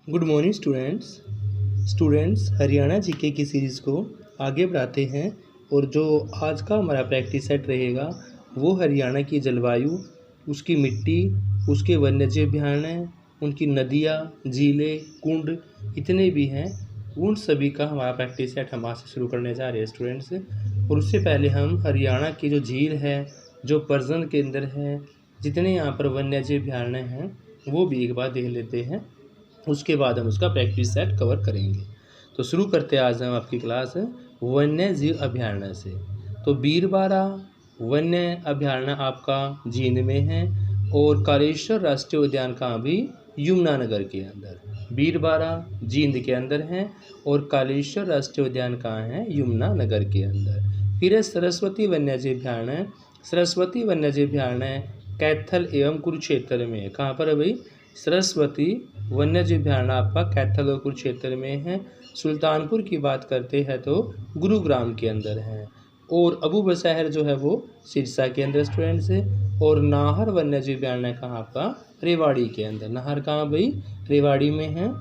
Good morning students Haryana GK की series को आगे बढ़ाते हैं। और जो आज का हमारा प्रैक्टिस सेट रहेगा वो हरियाणा की जलवायु, उसकी मिट्टी, उसके वन्यजीव अभयारण्य, उनकी नदियाँ, झीलें, कुंड इतने भी हैं, उन सभी का हमारा प्रैक्टिस सेट हम आज से शुरू करने जा रहे हैं स्टूडेंट्स। और उससे पहले हम हरियाणा की जो झील है, जो पर्जन के अंदर है, जितने यहाँ पर वन्यजीव अभयारण्य हैं वो भी एक बार देख लेते हैं। उसके बाद हम उसका प्रैक्टिस सेट कवर करेंगे। तो शुरू करते हैं आज हम आपकी क्लास वन्य जीव अभयारण्य से। तो बीरबारा वन्य अभयारण्य आपका जींद में है और कालेश्वर राष्ट्रीय उद्यान कहाँ भी यमुनानगर के अंदर। बीरबारा जींद के अंदर है और कालेश्वर राष्ट्रीय उद्यान कहाँ है, यमुनानगर के अंदर। फिर है सरस्वती वन्यजीव अभयारण्य। सरस्वती वन्यजीव अभयारण्य कैथल एवं कुरुक्षेत्र में। कहाँ पर है भाई? सरस्वती वन्यजीव अभयारण्य आपका कैथल और कुरुक्षेत्र में है। सुल्तानपुर की बात करते हैं तो गुरुग्राम के अंदर है। और अबू बशहर जो है वो सिरसा के अंदर स्टूडेंट्स है। और नाहर वन्यजीव अभयारण्य कहाँ आपका? रेवाड़ी के अंदर। नाहर कहाँ भाई? रेवाड़ी में है।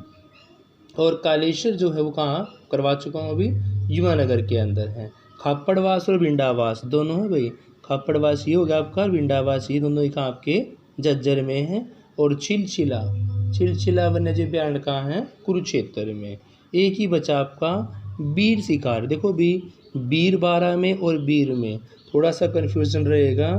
और कालेश्वर जो है वो कहाँ करवा चुका हूँ अभी? यमुनानगर के अंदर है। खापड़वास और विंडावास दोनों है भाई। खापड़वास ये हो गया आपका, विंडावास ये दोनों ही कहाँ आपके झज्जर में है। और चिलचिला वन्यजीव अभयारण्य कहाँ है? कुरुक्षेत्र में। एक ही बचा आपका बीर शिकार। देखो भी बीरबारा में और बीर में थोड़ा सा कन्फ्यूजन रहेगा।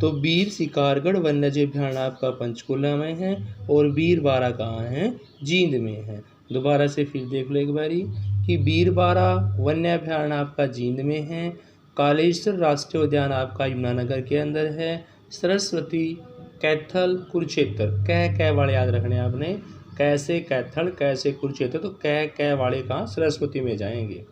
तो बीर शिकारगढ़ वन्यजीव अभयारण्य आपका पंचकुला में है और बीरबारा कहाँ है? जींद में है। दोबारा से फिर देख लो एक बारी कि बीरबारा वन्य अभयारण्य आपका जींद में है। कालेश्वर राष्ट्रीय उद्यान आपका यमुनानगर के अंदर है। सरस्वती कैथल कुरुक्षेत्र, कै वाले याद रखने आपने। कैसे कैथल, कैसे कुरुक्षेत्र, तो कै वाले कहाँ? सरस्वती में जाएंगे।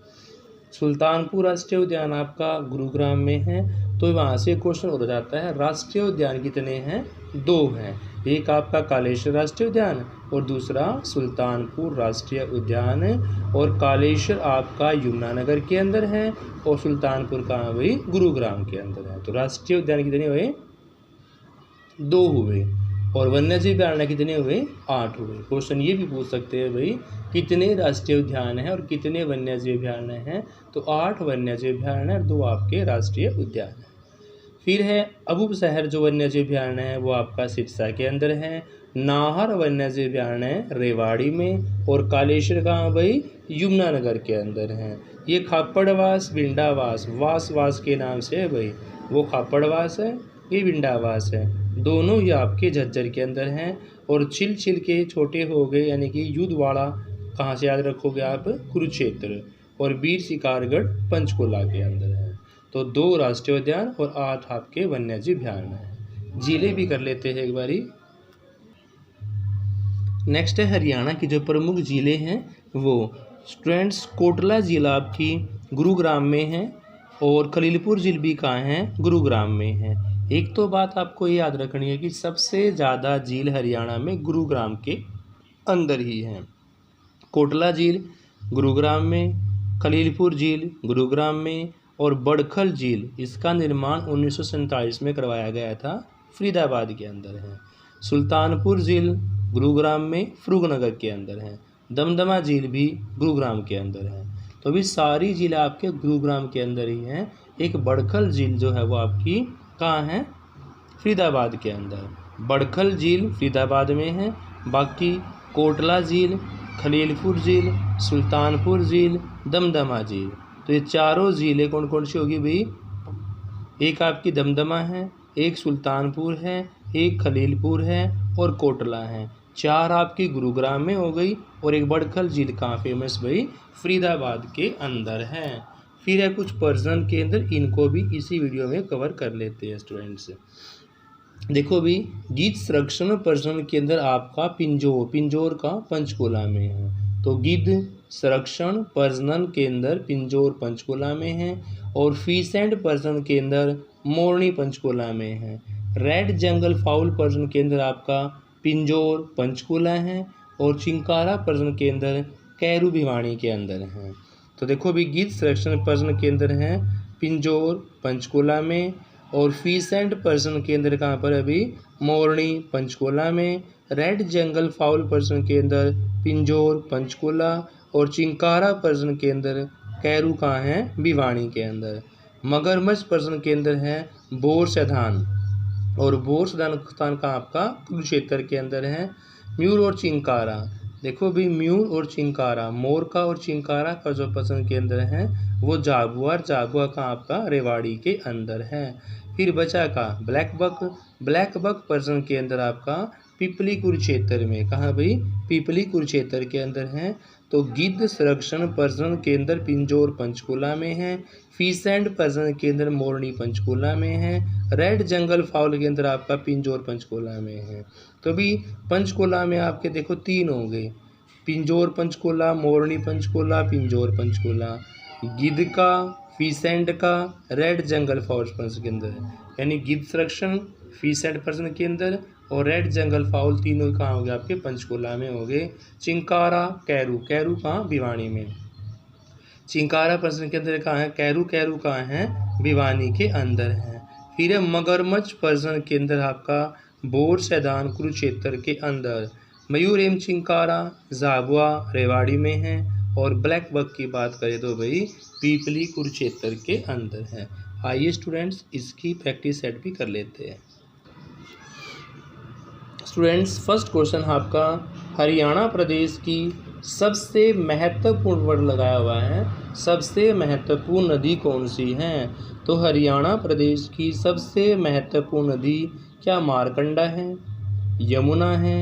सुल्तानपुर राष्ट्रीय उद्यान आपका गुरुग्राम में है। तो वहाँ से क्वेश्चन हो जाता है राष्ट्रीय उद्यान कितने हैं? 2 हैं। एक आपका कालेश्वर राष्ट्रीय उद्यान और दूसरा सुल्तानपुर राष्ट्रीय उद्यान। और कालेश्वर आपका यमुनानगर के अंदर है और सुल्तानपुर कहाँ हुई? गुरुग्राम के अंदर है। तो राष्ट्रीय उद्यान कितने हुए? 2 हुए। और वन्यजीव अभयारण्य कितने हुए? 8 हुए। क्वेश्चन ये भी पूछ सकते हैं भाई कितने राष्ट्रीय उद्यान हैं और कितने वन्यजीव अभयारण्य हैं? तो 8 वन्यजीव अभयारण्य और 2 आपके राष्ट्रीय उद्यान हैं। फिर है अबू बशहर जो वन्यजीव अभयारण्य है वो आपका सिरसा के अंदर है। नाहर वन्यजीव अभयारण्य रेवाड़ी में। और कालेश्वर कहाँ भाई? यमुनानगर के अंदर है। ये खापड़वास विंडावास वास के नाम से है भाई। वो खापड़वास है, ये विंडावास है। दोनों ही आपके झज्जर के अंदर हैं। और छिल के छोटे हो गए यानी कि युद्धवाड़ा कहाँ से याद रखोगे आप? कुरुक्षेत्र। और बीर शिकारगढ़ पंचकुला के अंदर है। तो 2 राष्ट्रीय उद्यान और 8 आपके वन्यजीव अभयारण्य हैं। जिले भी कर लेते हैं एक बारी। नेक्स्ट है हरियाणा की जो प्रमुख जिले हैं वो स्टूडेंट्स। कोटला जिला आपकी गुरुग्राम में है और खलीलपुर झील भी कहाँ है? गुरुग्राम में है। एक तो बात आपको ये याद रखनी है कि सबसे ज़्यादा झील हरियाणा में गुरुग्राम के अंदर ही है। कोटला झील गुरुग्राम में, खलीलपुर झील गुरुग्राम में और बड़खल झील इसका निर्माण 1947 में करवाया गया था, फरीदाबाद के अंदर है। सुल्तानपुर झील गुरुग्राम में, फरूखनगर के अंदर है। दमदमा झील भी गुरुग्राम के अंदर है। तो अभी सारी झीलें आपके गुरुग्राम के अंदर ही हैं। एक बड़खल झील जो है वो आपकी कहाँ है? फरीदाबाद के अंदर। बड़खल झील फरीदाबाद में है। बाकी कोटला झील, खलीलपुर झील, सुल्तानपुर झील, दमदमा झील, तो ये चारों झीलें कौन कौन सी होगी भाई? एक आपकी दमदमा है, एक सुल्तानपुर है, एक खलीलपुर है और कोटला है। 4 आपकी गुरुग्राम में हो गई। और एक बड़खल झील कहाँ फेमस भाई? फरीदाबाद के अंदर है। फिर है कुछ पर्जन के अंदर, इनको भी इसी वीडियो में कवर कर लेते हैं स्टूडेंट्स। देखो भी गिद्ध संरक्षण पर्जन के अंदर आपका पिंजौर का पंचकुला में है। तो गिद्ध संरक्षण प्रजनन के अंदर पिंजौर पंचकुला में है। और फीसेंट पर्जन के अंदर मोरनी पंचकुला में है। रेड जंगल फाउल पर्जन के अंदर आपका पिंजौर पंचकुला है। और चिंकारा पर्जन के अंदर कैरू भिवानी के अंदर है। तो देखो भी गिद्ध संरक्षण पर्जन के अंदर है पिंजौर पंचकुला में। और फीसेंट पर्जन के अंदर कहाँ पर अभी? मोरनी पंचकुला में। रेड जंगल फाउल पर्सन के अंदर पिंजौर पंचकुला और चिंकारा पर्सन के अंदर कैरू कहाँ है, भिवानी के अंदर। मगरमच्छ पर्सन के अंदर है बोर सैधान और बोर सैधान स्थान कहाँ आपका कुरुक्षेत्र के अंदर है। म्यूर और चिंकारा, देखो भी म्यूर और चिंकारा, मोर का और चिंकारा का जो पर्सन के अंदर है वो जागुआर, जागुआर का आपका रेवाड़ी के अंदर है। फिर बचा का black buck, black buck person के अंदर आपका पिपली कुरुक्षेत्र में, कहाँ भाई, पिपली कुरुक्षेत्र के अंदर है। तो गिद्ध संरक्षण पर्सन के अंदर पिंजौर पंचकुला में है। फीसेंट पर्सन के अंदर मोरनी पंचकुला में है। रेड जंगल फाउल के अंदर आपका पिंजौर पंचकुला में है। तो भी पंचकुला में आपके देखो 3 हो गए, पिंजौर पंचकुला, मोरनी पंचकुला, पिंजौर पंचकुला। गिद्ध का, फीसेंट का, रेड जंगल फाउल पर्सन के अंदर है, यानी गिद्ध संरक्षण फीसेंट पर्सन के अंदर और रेड जंगल फाउल तीनों कहाँ हो गए आपके पंचकुला में हो गए। चिंकारा कैरू, कैरू कहाँ, भिवानी में। चिंकारा पर्सन के अंदर कहाँ है, कैरू, कैरू कहाँ है, भिवानी के अंदर है। फिर है मगरमच्छ पर्सन के अंदर आपका बोर सैदान कुरुक्षेत्र के अंदर। मयूर एवं चिंकारा जागुआ रेवाड़ी में है और ब्लैक बक की बात करें तो भाई पीपली कुरुक्षेत्र के अंदर है। आइए स्टूडेंट्स इसकी प्रैक्टिस सेट भी कर लेते हैं। स्टूडेंट्स फर्स्ट क्वेश्चन आपका, हरियाणा प्रदेश की सबसे महत्वपूर्ण वर्ड लगाया हुआ है, सबसे महत्वपूर्ण नदी कौन सी है। तो हरियाणा प्रदेश की सबसे महत्वपूर्ण नदी क्या मारकंडा है, यमुना है,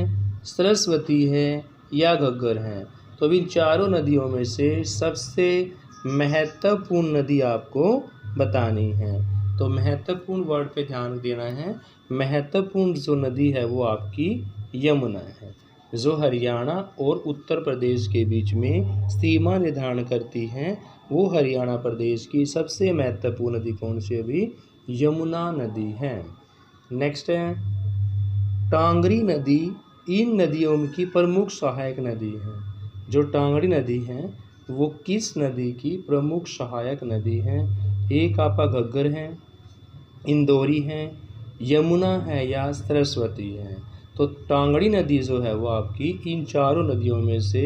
सरस्वती है या घग्गर है। तो इन चारों नदियों में से सबसे महत्वपूर्ण नदी आपको बतानी है। तो महत्वपूर्ण वर्ड पे ध्यान देना है। महत्वपूर्ण जो नदी है वो आपकी यमुना है, जो हरियाणा और उत्तर प्रदेश के बीच में सीमा निर्धारण करती है। वो हरियाणा प्रदेश की सबसे महत्वपूर्ण नदी कौन सी है भी, यमुना नदी है। नेक्स्ट है टांगरी नदी इन नदियों की प्रमुख सहायक नदी है। जो टांगरी नदी है वो किस नदी की प्रमुख सहायक नदी है। एक आपका घग्गर है, इंदौरी है, यमुना है या सरस्वती है। तो टांगड़ी नदी जो है वो आपकी इन चारों नदियों में से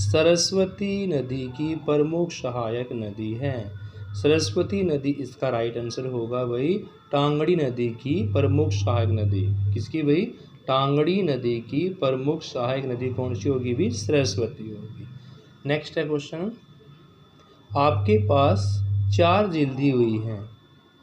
सरस्वती नदी की प्रमुख सहायक नदी है। सरस्वती नदी इसका राइट आंसर होगा भाई, टांगड़ी नदी की प्रमुख सहायक नदी किसकी भाई, टांगड़ी नदी की प्रमुख सहायक नदी कौन सी होगी भी, सरस्वती होगी। नेक्स्ट है क्वेश्चन, आपके पास 4 झील दी हुई हैं,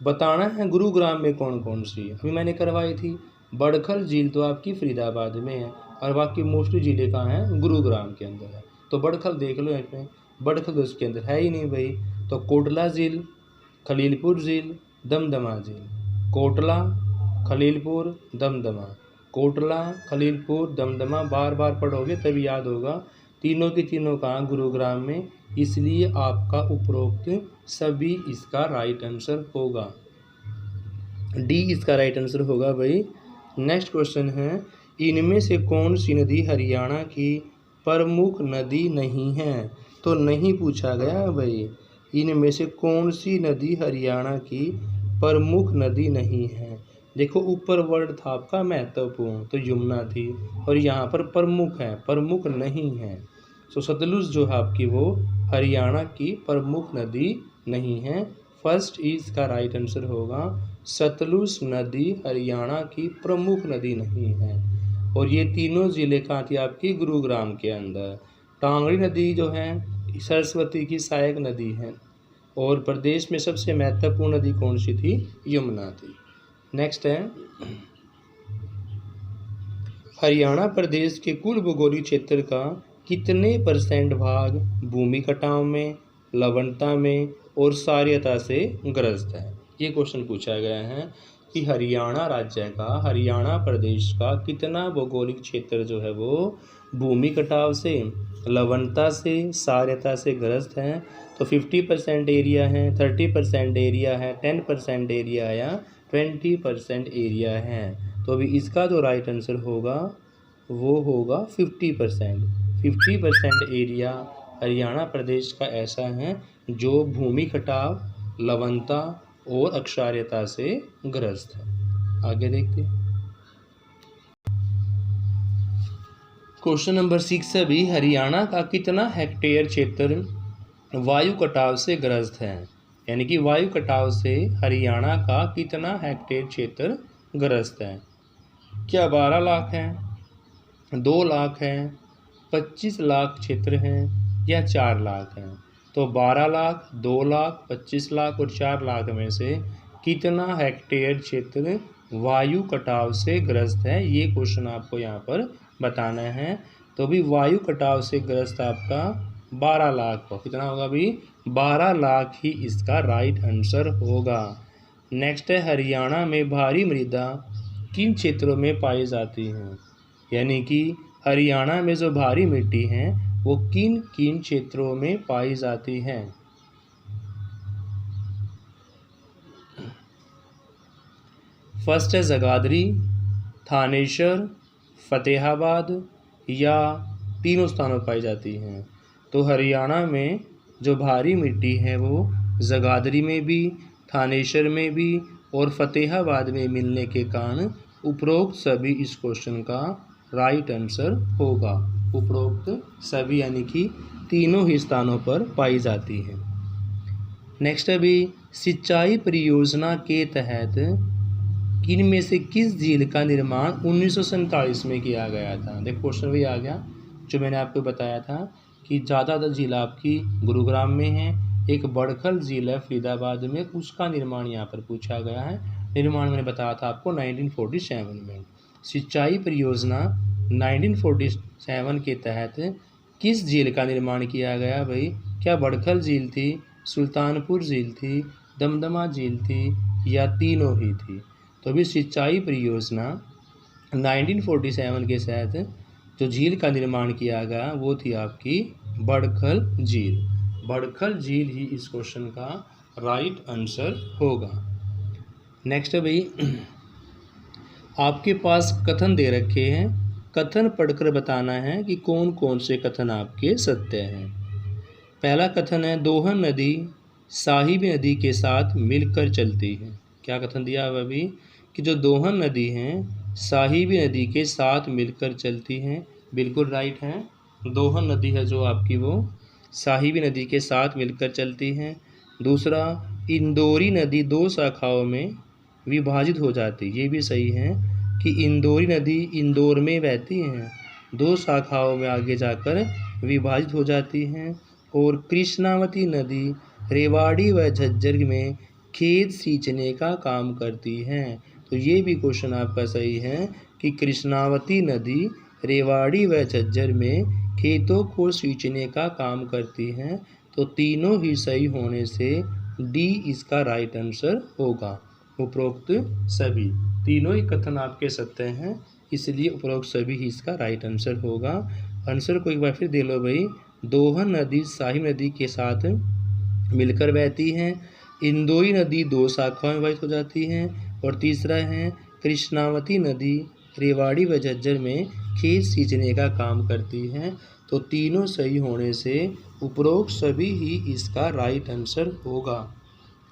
बताना है गुरुग्राम में कौन कौन सी है। अभी मैंने करवाई थी, बड़खल झील तो आपकी फरीदाबाद में है और बाकी मोस्टली झीलें कहाँ हैं, गुरुग्राम के अंदर है। तो बड़खल देख लो इसमें, बड़खल तो इसके अंदर है ही नहीं भाई। तो कोटला झील, खलीलपुर झील, दमदमा झील, कोटला, खलीलपुर, दमदमा, कोटला, खलीलपुर, दमदमा, बार बार पढ़ोगे तभी याद होगा। तीनों की तीनों कहाँ, गुरुग्राम में, इसलिए आपका उपरोक्त सभी इसका राइट आंसर होगा, डी इसका राइट आंसर होगा भाई। नेक्स्ट क्वेश्चन है, इनमें से कौन सी नदी हरियाणा की प्रमुख नदी नहीं है। तो नहीं पूछा गया भाई, इनमें से कौन सी नदी हरियाणा की प्रमुख नदी नहीं है। देखो ऊपर वर्ड था आपका महत्वपूर्ण, तो यमुना थी और यहाँ पर प्रमुख है, प्रमुख नहीं है। तो सतलुज जो है आपकी वो हरियाणा की प्रमुख नदी नहीं है। फर्स्ट इज का राइट आंसर होगा, सतलुज नदी हरियाणा की प्रमुख नदी नहीं है। और ये तीनों ज़िले कहाँ थी आपकी, गुरुग्राम के अंदर। टांगड़ी नदी जो है सरस्वती की सहायक नदी है और प्रदेश में सबसे महत्वपूर्ण नदी कौन सी थी, यमुना थी। नेक्स्ट है, हरियाणा प्रदेश के कुल भौगोलिक क्षेत्र का कितने % भाग भूमि कटाव में, लवणता में और क्षारीयता से ग्रस्त है। ये क्वेश्चन पूछा गया है कि हरियाणा राज्य का, हरियाणा प्रदेश का कितना भौगोलिक क्षेत्र जो है वो भूमि कटाव से, लवणता से, क्षारीयता से ग्रस्त है। तो 50% एरिया है, 30% एरिया है, 10% एरिया या 20% एरिया है। तो अभी इसका जो राइट आंसर होगा वो होगा 50%। 50% एरिया हरियाणा प्रदेश का ऐसा है जो भूमि कटाव, लवणता और अक्षार्यता से ग्रस्त है। आगे देखते हैं। क्वेश्चन नंबर 6 है भी, हरियाणा का कितना हेक्टेयर क्षेत्र वायु कटाव से ग्रस्त है? यानी कि वायु कटाव से हरियाणा का कितना हेक्टेयर क्षेत्र ग्रस्त है? क्या 12 लाख है, 2 लाख है, 25 लाख क्षेत्र हैं या 4 लाख हैं? तो 12 लाख, 2 लाख, 25 लाख और 4 लाख में से कितना हेक्टेयर क्षेत्र वायु कटाव से ग्रस्त है, ये क्वेश्चन आपको यहाँ पर बताना है। तो भी वायु कटाव से ग्रस्त आपका 12 लाख हो, कितना होगा भी? 12 लाख ही इसका राइट आंसर होगा। नेक्स्ट है, हरियाणा में भारी मृदा किन क्षेत्रों में पाई जाती हैं? यानी कि हरियाणा में जो भारी मिट्टी है वो किन किन क्षेत्रों में पाई जाती है? फर्स्ट है जगाधरी, थानेश्वर, फतेहाबाद या तीनों स्थानों पर पाई जाती हैं। तो हरियाणा में जो भारी मिट्टी है वो जगाधरी में भी, थानेश्वर में भी और फतेहाबाद में मिलने के कारण उपरोक्त सभी इस क्वेश्चन का राइट आंसर होगा। उपरोक्त सभी यानी कि तीनों ही स्थानों पर पाई जाती है। नेक्स्ट अभी, सिंचाई परियोजना के तहत किन में से किस झील का निर्माण 1947 में किया गया था? देखो क्वेश्चन भी आ गया, जो मैंने आपको बताया था कि ज़्यादातर झील आपकी गुरुग्राम में है, एक बड़खल झील है फरीदाबाद में, उसका निर्माण यहाँ पर पूछा गया है। निर्माण मैंने बताया था आपको 1947 में। सिंचाई परियोजना 1947 के तहत किस झील का निर्माण किया गया भाई? क्या बड़खल झील थी, सुल्तानपुर झील थी, दमदमा झील थी या तीनों ही थी? तो अभी सिंचाई परियोजना 1947 के तहत जो झील का निर्माण किया गया वो थी आपकी बड़खल झील। बड़खल झील ही इस क्वेश्चन का राइट आंसर होगा। नेक्स्ट है भाई, आपके पास कथन दे रखे हैं, कथन पढ़कर बताना है कि कौन कौन से कथन आपके सत्य हैं। पहला कथन है, दोहन नदी साहिबी नदी के साथ मिलकर चलती है। क्या कथन दिया हुआ अभी? कि जो दोहन नदी हैं साहिबी नदी के साथ मिलकर चलती हैं। बिल्कुल राइट है, दोहन नदी है जो आपकी वो साहिबी नदी के साथ मिलकर चलती हैं। दूसरा, इंदौरी नदी 2 शाखाओं में विभाजित हो जाती, ये भी सही है कि इंदौरी नदी इंदौर में बहती हैं, 2 शाखाओं में आगे जाकर विभाजित हो जाती हैं। और कृष्णावती नदी रेवाड़ी व झज्जर में खेत सींचने का काम करती हैं। तो ये भी क्वेश्चन आपका सही है कि कृष्णावती नदी रेवाड़ी व झज्जर में खेतों को सींचने का काम करती हैं। तो तीनों ही सही होने से डी इसका राइट आंसर होगा। उपरोक्त सभी तीनों ही कथन आपके सत्य हैं, इसलिए उपरोक्त सभी ही इसका राइट आंसर होगा। आंसर को एक बार फिर दे लो भाई, दोहन नदी साहिब नदी के साथ मिलकर बहती हैं, इंदौरी नदी 2 शाखाओं में विभाजित हो जाती हैं, और तीसरा है कृष्णावती नदी रेवाड़ी व झज्जर में खेत सींचने का काम करती हैं। तो तीनों सही होने से उपरोक्त सभी ही इसका राइट आंसर होगा।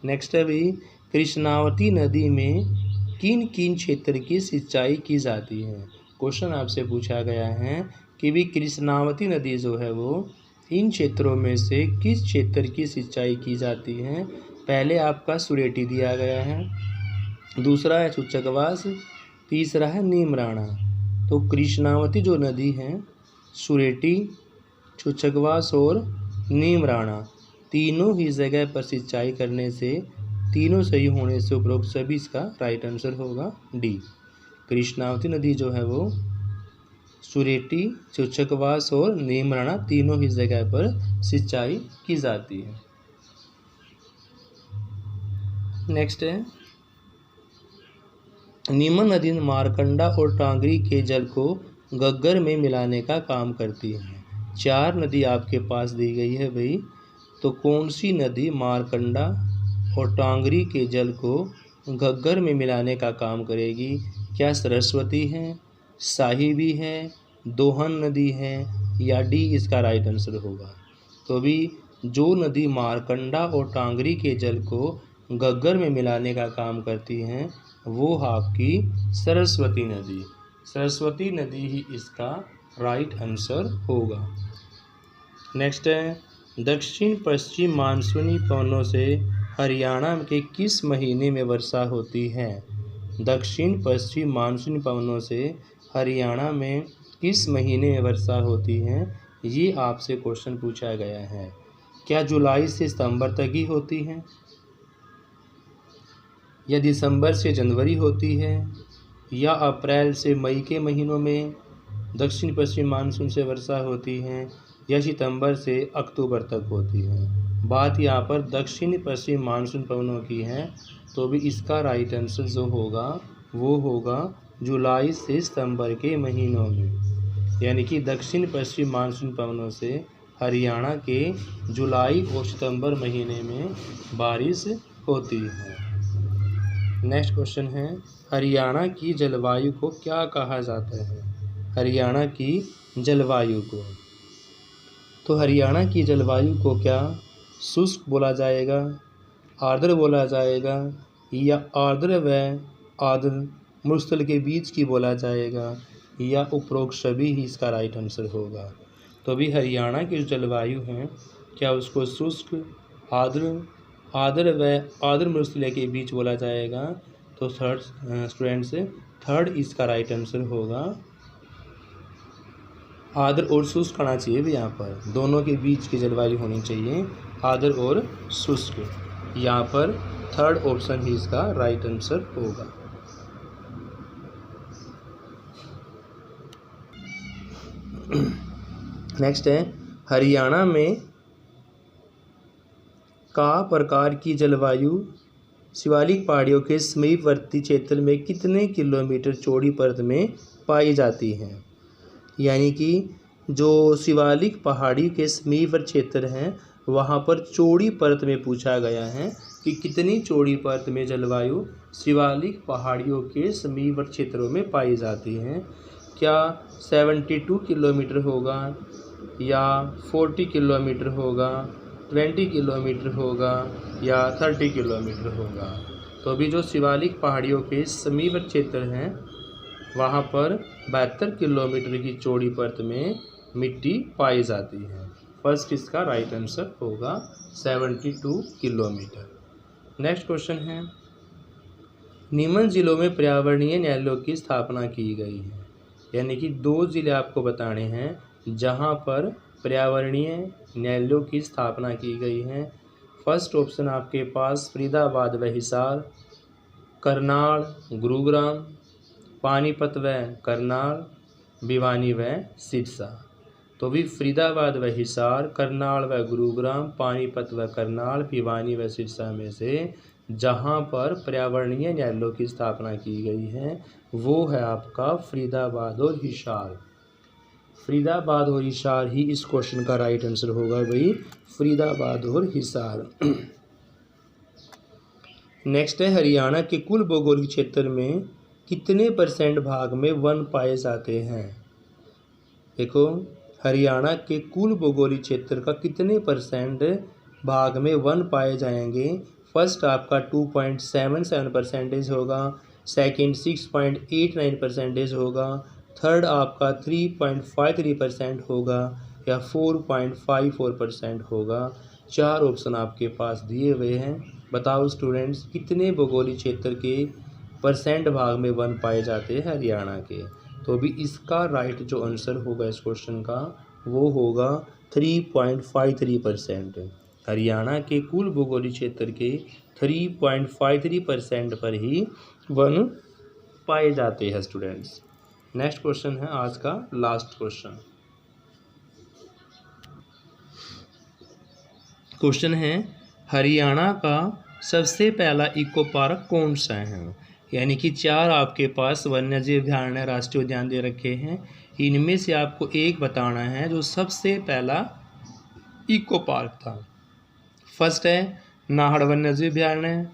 नेक्स्ट है भाई, कृष्णावती नदी में किन किन क्षेत्र की सिंचाई की जाती है? क्वेश्चन आपसे पूछा गया है कि भी कृष्णावती नदी जो है वो इन क्षेत्रों में से किस क्षेत्र की सिंचाई की जाती है? पहले आपका सुरेटी दिया गया है, दूसरा है चुचकवास, तीसरा है नीमराणा। तो कृष्णावती जो नदी है, सुरेटी, चुचकवास और नीमराणा तीनों ही जगह पर सिंचाई करने से तीनों सही होने से उपरोक्त सभी इसका राइट आंसर होगा डी। कृष्णावती नदी जो है वो सुरेटी, चुचकवास और नीमराणा तीनों ही जगह पर सिंचाई की जाती है। नेक्स्ट है, नीमन नदी मारकंडा और टांगरी के जल को गग्गर में मिलाने का काम करती है। 4 नदी आपके पास दी गई है भाई, तो कौन सी नदी मारकंडा और टांगरी के जल को घग्गर में मिलाने का काम करेगी? क्या सरस्वती है, साहिबी है, दोहन नदी है या डी इसका राइट आंसर होगा? तो अभी जो नदी मारकंडा और टांगरी के जल को घग्गर में मिलाने का काम करती हैं वो आपकी सरस्वती नदी। सरस्वती नदी ही इसका राइट आंसर होगा। नेक्स्ट है, दक्षिण पश्चिम मानसूनी पवनों से हरियाणा के किस महीने में वर्षा होती है? दक्षिण पश्चिम मानसूनी पवनों से हरियाणा में किस महीने में वर्षा होती है? ये आपसे क्वेश्चन पूछा गया है। क्या जुलाई से सितंबर तक ही होती है, या दिसंबर से जनवरी होती है, या अप्रैल से मई के महीनों में दक्षिण पश्चिम मानसून से वर्षा होती है, या सितंबर से अक्टूबर तक होती है? बात यहाँ पर दक्षिण पश्चिम मानसून पवनों की है, तो भी इसका राइट आंसर जो होगा वो होगा जुलाई से सितंबर के महीनों में। यानी कि दक्षिण पश्चिम मानसून पवनों से हरियाणा के जुलाई और सितंबर महीने में बारिश होती है। नेक्स्ट क्वेश्चन है, हरियाणा की जलवायु को क्या कहा जाता है? हरियाणा की जलवायु को, तो हरियाणा की जलवायु को क्या शुष्क बोला जाएगा, आर्द्र बोला जाएगा, या आर्द्र व आर्द्र मरुस्थल के बीच की बोला जाएगा, या उपरोक्त सभी ही इसका राइट आंसर होगा? तो भी हरियाणा की जो जलवायु है क्या उसको शुष्क, आर्द्र व आर्द्र मरुस्थलीय के बीच बोला जाएगा? तो थर्ड इसका राइट आंसर होगा। आर्द्र और शुष्क आना चाहिए भी, यहाँ पर दोनों के बीच की जलवायु होनी चाहिए, आर्द्र और शुष्क। यहाँ पर थर्ड ऑप्शन ही इसका राइट आंसर होगा। नेक्स्ट है, हरियाणा में का प्रकार की जलवायु शिवालिक पहाड़ियों के समीपवर्ती क्षेत्र में कितने किलोमीटर चौड़ी परत में पाई जाती है? यानी कि जो शिवालिक पहाड़ी के समीपवर्ती क्षेत्र हैं वहाँ पर चौड़ी परत में पूछा गया है कि कितनी चौड़ी परत में जलवायु शिवालिक पहाड़ियों के समीपवर्ती क्षेत्रों में पाई जाती है? क्या 72 किलोमीटर होगा, या 40 किलोमीटर होगा, 20 किलोमीटर होगा, या 30 किलोमीटर होगा? तो अभी जो शिवालिक पहाड़ियों के समीपवर्ती क्षेत्र हैं वहाँ पर 72 किलोमीटर की चौड़ी परत में मिट्टी पाई जाती है। फर्स्ट इसका राइट आंसर होगा 72 किलोमीटर। नेक्स्ट क्वेश्चन है, निम्न जिलों में पर्यावरणीय न्यायालयों की स्थापना की गई है? यानी कि 2 जिले आपको बताने हैं जहाँ पर पर्यावरणीय न्यायालयों की स्थापना की गई है। फर्स्ट ऑप्शन आपके पास फरीदाबाद व हिसार, करनाल, गुरुग्राम, पानीपत व करनाल, भिवानी व सिरसा। तो भी फरीदाबाद व हिसार, करनाल व गुरुग्राम, पानीपत व करनाल, भिवानी व सिरसा में से जहाँ पर पर्यावरणीय न्यायालयों की स्थापना की गई है वो है आपका फरीदाबाद और हिसार। फरीदाबाद और हिसार ही इस क्वेश्चन का राइट आंसर होगा भाई, फरीदाबाद और हिसार। नेक्स्ट है, हरियाणा के कुल भौगोलिक क्षेत्र में कितने % भाग में वन पाए जाते हैं? देखो, हरियाणा के कुल भौगोलिक क्षेत्र का कितने % भाग में वन पाए जाएंगे? फर्स्ट आपका 2.77% होगा, सेकंड 6.89% होगा, थर्ड आपका 3.53% होगा, या 4.54% होगा। 4 ऑप्शन आपके पास दिए हुए हैं। बताओ स्टूडेंट्स, कितने भौगोलिक क्षेत्र के % भाग में वन पाए जाते हैं हरियाणा के? तो भी इसका राइट जो आंसर होगा इस क्वेश्चन का वो होगा 3.53%। हरियाणा के कुल भौगोलिक क्षेत्र के 3.53% पर ही वन पाए जाते हैं स्टूडेंट्स। नेक्स्ट क्वेश्चन है आज का लास्ट क्वेश्चन। क्वेश्चन है, हरियाणा का सबसे पहला इको पार्क कौन सा है? यानी कि 4 आपके पास वन्यजीव अभयारण्य राष्ट्रीय उद्यान दे रखे हैं, इनमें से आपको एक बताना है जो सबसे पहला इको पार्क था। फर्स्ट है नाहड़ वन्यजीव अभयारण्य,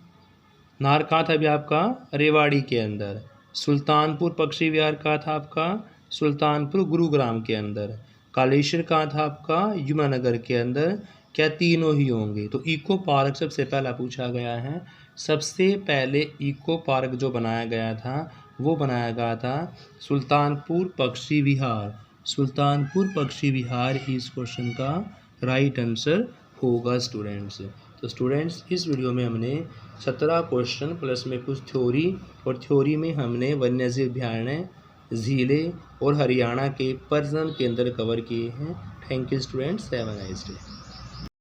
नाहड़ कहाँ था अभी आपका? रेवाड़ी के अंदर। सुल्तानपुर पक्षी विहार कहाँ था आपका? सुल्तानपुर गुरुग्राम के अंदर। कालेश्वर कहाँ था आपका? यमुनानगर के अंदर। क्या तीनों ही होंगे? तो इको पार्क सबसे पहला पूछा गया है। सबसे पहले इको पार्क जो बनाया गया था वो बनाया गया था सुल्तानपुर पक्षी विहार। सुल्तानपुर पक्षी विहार ही इस क्वेश्चन का राइट आंसर होगा स्टूडेंट्स। तो स्टूडेंट्स इस वीडियो में हमने 17 क्वेश्चन प्लस में कुछ थ्योरी और थ्योरी में हमने वन्यजीव अभयारण्य, झीलें और हरियाणा के पर्यटन केंद्र कवर किए हैं। Thank you students, have a nice day.